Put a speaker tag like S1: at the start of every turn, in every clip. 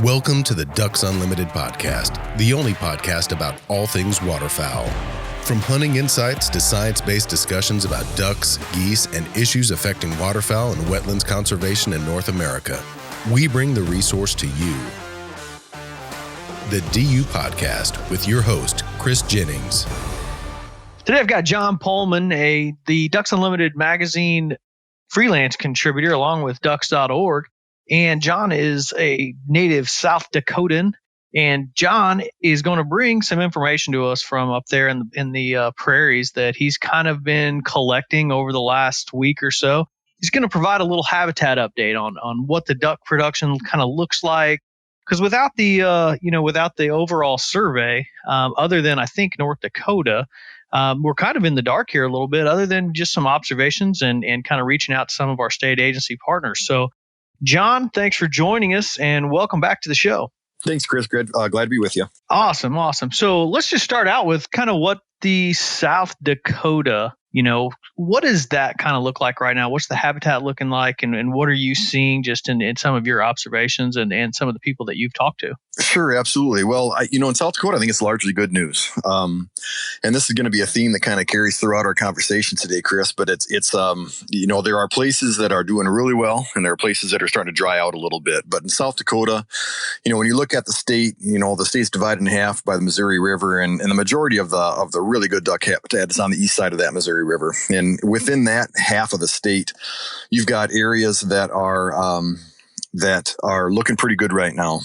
S1: Welcome to the Ducks Unlimited podcast, the only podcast about all things waterfowl. From hunting insights to science-based discussions about ducks, geese, and issues affecting waterfowl and wetlands conservation in North America, we bring the resource to you. The DU Podcast with your host, Chris Jennings.
S2: Today I've got John Pullman, the Ducks Unlimited magazine freelance contributor along with ducks.org. And John is a native South Dakotan. And John is going to bring some information to us from up there in the prairies that he's kind of been collecting over the last week or so. He's going to provide a little habitat update on what the duck production kind of looks like. Because without the overall survey, other than I think North Dakota, we're kind of in the dark here a little bit, other than just some observations and kind of reaching out to some of our state agency partners. So, John, thanks for joining us and welcome back to the show.
S3: Thanks, Chris. Glad to be with you.
S2: Awesome. So let's just start out with kind of what the South Dakota, what does that kind of look like right now? What's the habitat looking like? And what are you seeing just in some of your observations and some of the people that you've talked to?
S3: Sure, absolutely. Well, in South Dakota, I think it's largely good news. And this is going to be a theme that kind of carries throughout our conversation today, Chris, but it's there are places that are doing really well and there are places that are starting to dry out a little bit. But in South Dakota, when you look at the state, the state's divided in half by the Missouri River, and the majority of the really good duck habitat is on the east side of that Missouri River. And within that half of the state, you've got areas that are looking pretty good right now.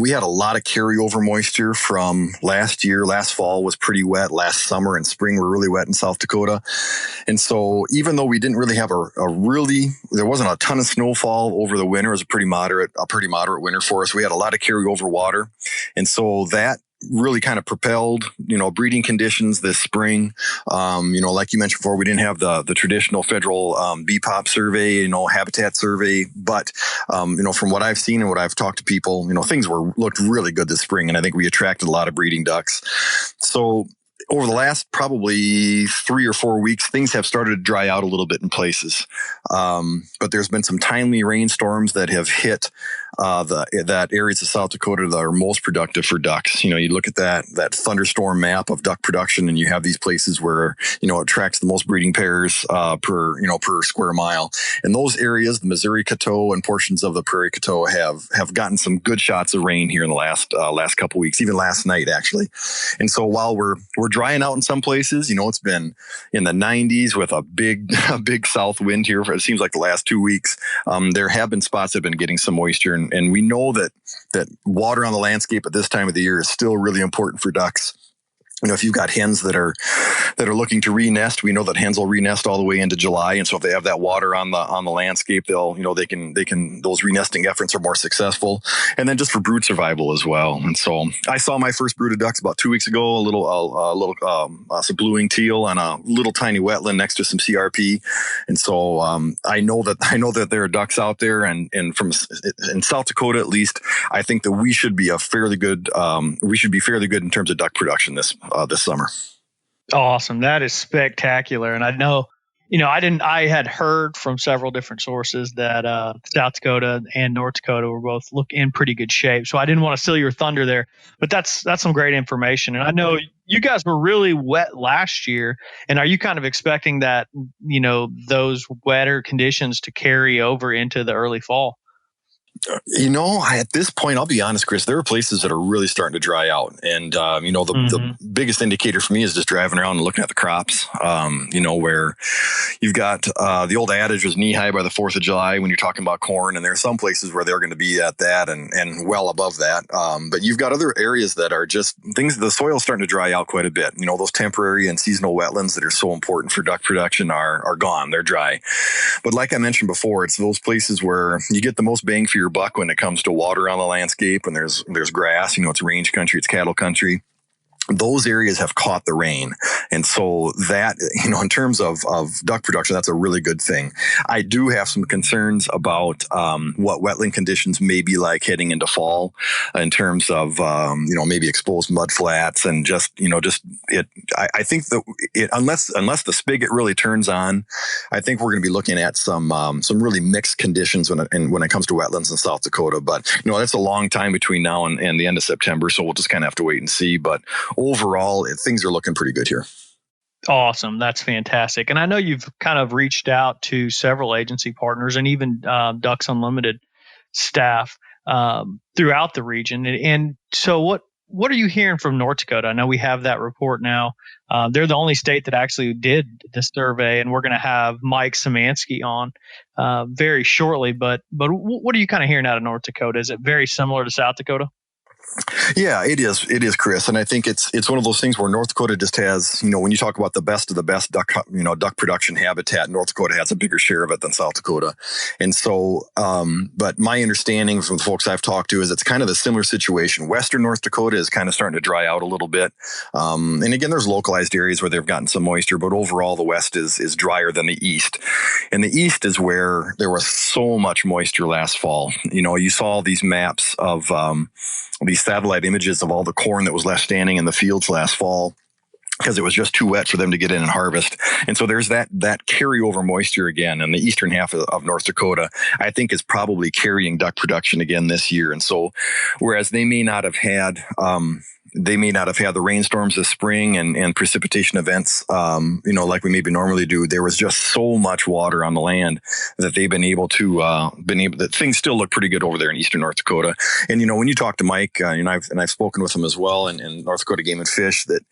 S3: We had a lot of carryover moisture from last year. Last fall was pretty wet. Last summer and spring were really wet in South Dakota. And so even though we didn't really have there wasn't a ton of snowfall over the winter, it was a pretty moderate winter for us. We had a lot of carryover water. And so that really kind of propelled, breeding conditions this spring. Like you mentioned before, we didn't have the traditional federal BPOP survey, habitat survey. But, from what I've seen and what I've talked to people, things looked really good this spring. And I think we attracted a lot of breeding ducks. So over the last probably 3 or 4 weeks, things have started to dry out a little bit in places. But there's been some timely rainstorms that have hit that areas of South Dakota that are most productive for ducks. You look at that thunderstorm map of duck production, and you have these places where it attracts the most breeding pairs per square mile. And those areas, the Missouri Coteau and portions of the Prairie Coteau, have gotten some good shots of rain here in the last couple weeks, even last night actually. And so while we're drying out in some places, it's been in the 90s with a big south wind here for it seems like the last 2 weeks. There have been spots that have been getting some moisture, and we know that water on the landscape at this time of the year is still really important for ducks. If you've got hens that are looking to re-nest, we know that hens will re-nest all the way into July, and so if they have that water on the landscape, they can those re-nesting efforts are more successful, and then just for brood survival as well. And so I saw my first brood of ducks about 2 weeks ago, some blue-winged teal on a little tiny wetland next to some CRP, and so I know that there are ducks out there, and in South Dakota at least, I think that we should be fairly good in terms of duck production this summer.
S2: Awesome. That is spectacular. And I know, I had heard from several different sources that South Dakota and North Dakota were both in pretty good shape. So I didn't want to steal your thunder there, but that's some great information. And I know you guys were really wet last year. And are you kind of expecting that, those wetter conditions to carry over into the early fall?
S3: At this point, I'll be honest, Chris, there are places that are really starting to dry out. And, the biggest indicator for me is just driving around and looking at the crops, where you've got the old adage was knee high by the 4th of July when you're talking about corn. And there are some places where they're going to be at that and well above that. But you've got other areas that are just the soil's starting to dry out quite a bit. Those temporary and seasonal wetlands that are so important for duck production are gone. They're dry. But like I mentioned before, it's those places where you get the most bang for your buck when it comes to water on the landscape, and there's grass, it's range country, it's cattle country. those areas have caught the rain. And so that, in terms of duck production, that's a really good thing. I do have some concerns about what wetland conditions may be like heading into fall in terms of, maybe exposed mud flats and I think that unless the spigot really turns on, I think we're going to be looking at some really mixed conditions when it comes to wetlands in South Dakota. But, that's a long time between now and the end of September. So we'll just kind of have to wait and see. But overall, things are looking pretty good here.
S2: Awesome. That's fantastic. And I know you've kind of reached out to several agency partners and even Ducks Unlimited staff throughout the region. And so what are you hearing from North Dakota? I know we have that report now. They're the only state that actually did the survey, and we're going to have Mike Szymanski on very shortly. But what are you kind of hearing out of North Dakota? Is it very similar to South Dakota?
S3: Yeah, it is. It is, Chris. And I think it's one of those things where North Dakota just has, when you talk about the best of the best duck production habitat, North Dakota has a bigger share of it than South Dakota. And so, but my understanding from the folks I've talked to is it's kind of a similar situation. Western North Dakota is kind of starting to dry out a little bit. And again, there's localized areas where they've gotten some moisture, but overall the West is drier than the East. And the East is where there was so much moisture last fall. You saw these maps of, these satellite images of all the corn that was left standing in the fields last fall because it was just too wet for them to get in and harvest. And so there's that carryover moisture again. And the eastern half of North Dakota, I think, is probably carrying duck production again this year. And so whereas they may not have had the rainstorms this spring and precipitation events, like we maybe normally do. There was just so much water on the land that they've been able that things still look pretty good over there in eastern North Dakota. And, when you talk to Mike, I've spoken with him as well, and North Dakota Game and Fish, that,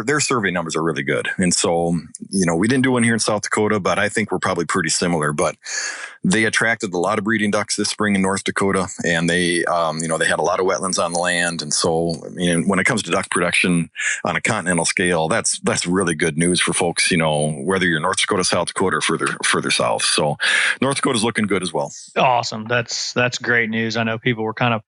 S3: their survey numbers are really good. And so, we didn't do one here in South Dakota, but I think we're probably pretty similar. But they attracted a lot of breeding ducks this spring in North Dakota, and they had a lot of wetlands on the land. And so, when it comes to duck production on a continental scale, that's really good news for folks, whether you're North Dakota, South Dakota, or further south. So North Dakota's looking good as well.
S2: Awesome. That's great news. I know people were kind of,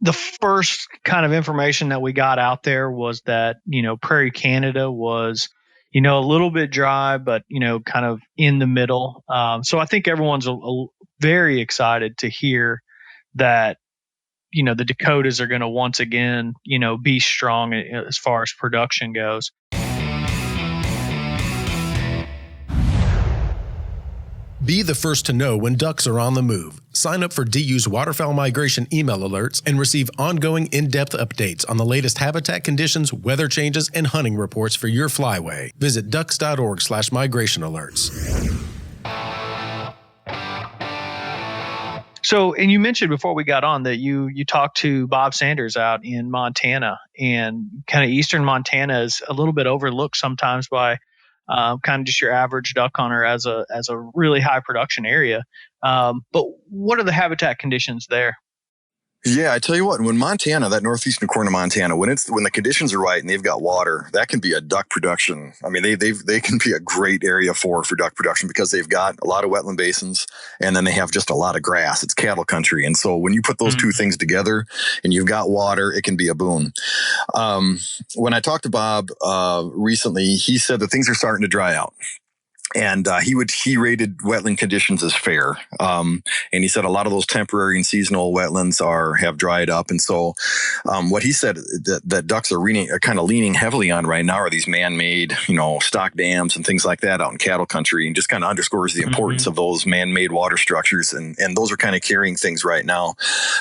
S2: the first kind of information that we got out there was that, Prairie Canada was, a little bit dry, but, kind of in the middle. So I think everyone's very excited to hear that, the Dakotas are going to once again, be strong as far as production goes.
S1: Be the first to know when ducks are on the move. Sign up for DU's waterfowl migration email alerts and receive ongoing in-depth updates on the latest habitat conditions, weather changes, and hunting reports for your flyway. Visit ducks.org/migration alerts.
S2: So, and you mentioned before we got on that you talked to Bob Sanders out in Montana, and kind of eastern Montana is a little bit overlooked sometimes by kind of just your average duck hunter as a really high production area. But what are the habitat conditions there?
S3: Yeah, I tell you what, when Montana, that northeastern corner of Montana, when the conditions are right and they've got water, that can be a duck production. I mean, they can be a great area for duck production because they've got a lot of wetland basins and then they have just a lot of grass. It's cattle country. And so when you put those two things together and you've got water, it can be a boon. When I talked to Bob recently, he said that things are starting to dry out. And he rated wetland conditions as fair. And he said a lot of those temporary and seasonal wetlands have dried up. And so what he said that ducks are kind of leaning heavily on right now are these man-made, stock dams and things like that out in cattle country, and just kind of underscores the importance of those man-made water structures. And those are kind of carrying things right now.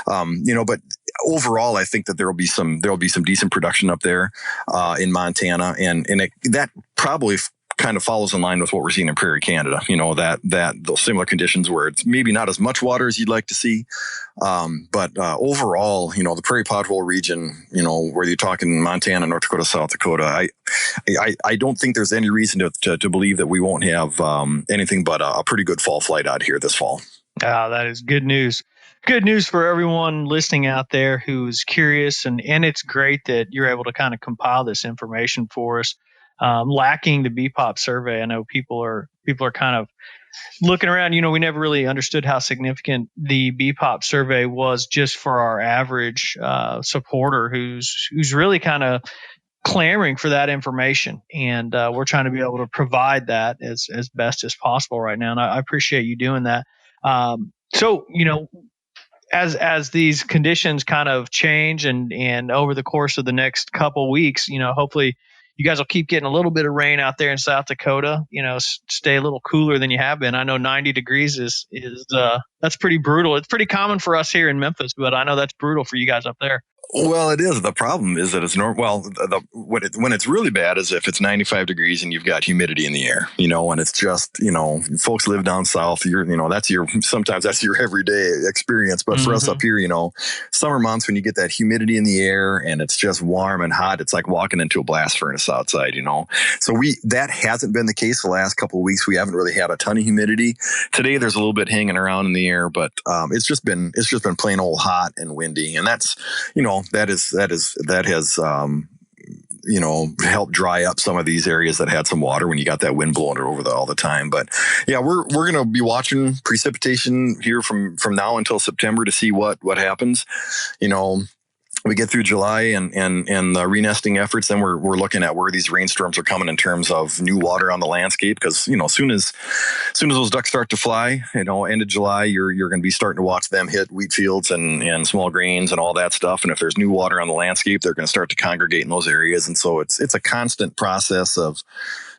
S3: But overall, I think that there will be some decent production up there in Montana, and that probably kind of follows in line with what we're seeing in Prairie Canada, that those similar conditions where it's maybe not as much water as you'd like to see. But overall, the Prairie Pothole region, where you're talking Montana, North Dakota, South Dakota, I don't think there's any reason to believe that we won't have anything but a pretty good fall flight out here this fall.
S2: That is good news. Good news for everyone listening out there who's curious, and it's great that you're able to kind of compile this information for us. Lacking the BPOP survey, I know people are kind of looking around, we never really understood how significant the BPOP survey was just for our average supporter who's really kind of clamoring for that information. And we're trying to be able to provide that as best as possible right now. And I appreciate you doing that. So, as these conditions kind of change and over the course of the next couple weeks, hopefully you guys will keep getting a little bit of rain out there in South Dakota, stay a little cooler than you have been. I know 90 degrees is that's pretty brutal. It's pretty common for us here in Memphis, but I know that's brutal for you guys up there.
S3: Well, it is. The problem is that it's normal. Well, when it's really bad is if it's 95 degrees and you've got humidity in the air, and it's just, folks live down south, sometimes that's your everyday experience. But for us up here, summer months when you get that humidity in the air and it's just warm and hot, it's like walking into a blast furnace outside, So that hasn't been the case the last couple of weeks. We haven't really had a ton of humidity. Today there's a little bit hanging around in the air, but it's just been plain old hot and windy, and that's that has helped dry up some of these areas that had some water when you got that wind blowing over all the time. But yeah, we're going to be watching precipitation here from now until September to see what happens. We get through July and the renesting efforts, then we're looking at where these rainstorms are coming in terms of new water on the landscape. Because soon as those ducks start to fly, end of July, you're going to be starting to watch them hit wheat fields and small grains and all that stuff. And if there's new water on the landscape, they're going to start to congregate in those areas. And so it's a constant process of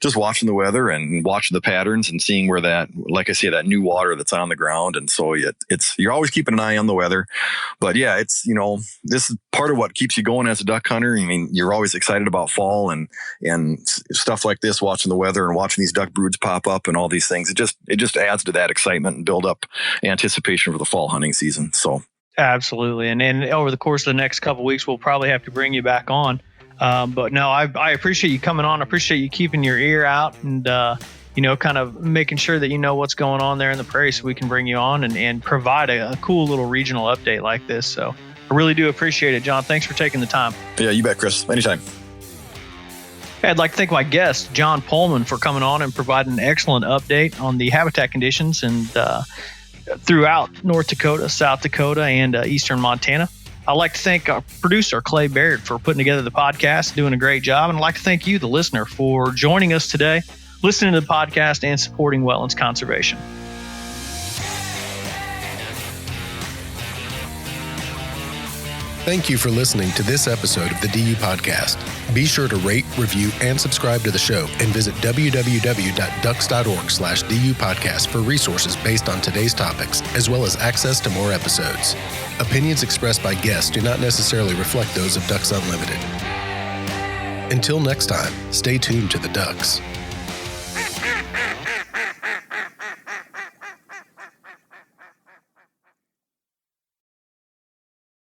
S3: just watching the weather and watching the patterns and seeing where that, like I say, that new water that's on the ground. And so you're always keeping an eye on the weather. But yeah, this is part of what keeps you going as a duck hunter. I mean, you're always excited about fall and stuff like this, watching the weather and watching these duck broods pop up and all these things. It just adds to that excitement and build up anticipation for the fall hunting season. So
S2: absolutely. And over the course of the next couple of weeks, we'll probably have to bring you back on. But no, I appreciate you coming on. I appreciate you keeping your ear out and, kind of making sure that you know what's going on there in the prairie so we can bring you on and provide a cool little regional update like this. So I really do appreciate it, John. Thanks for taking the time.
S3: Yeah, you bet, Chris. Anytime.
S2: I'd like to thank my guest, John Pullman, for coming on and providing an excellent update on the habitat conditions and throughout North Dakota, South Dakota, and eastern Montana. I'd like to thank our producer, Clay Barrett, for putting together the podcast, doing a great job. And I'd like to thank you, the listener, for joining us today, listening to the podcast, and supporting wetlands conservation.
S1: Thank you for listening to this episode of the DU Podcast. Be sure to rate, review, and subscribe to the show and visit www.ducks.org/DU Podcast for resources based on today's topics, as well as access to more episodes. Opinions expressed by guests do not necessarily reflect those of Ducks Unlimited. Until next time, stay tuned to the Ducks.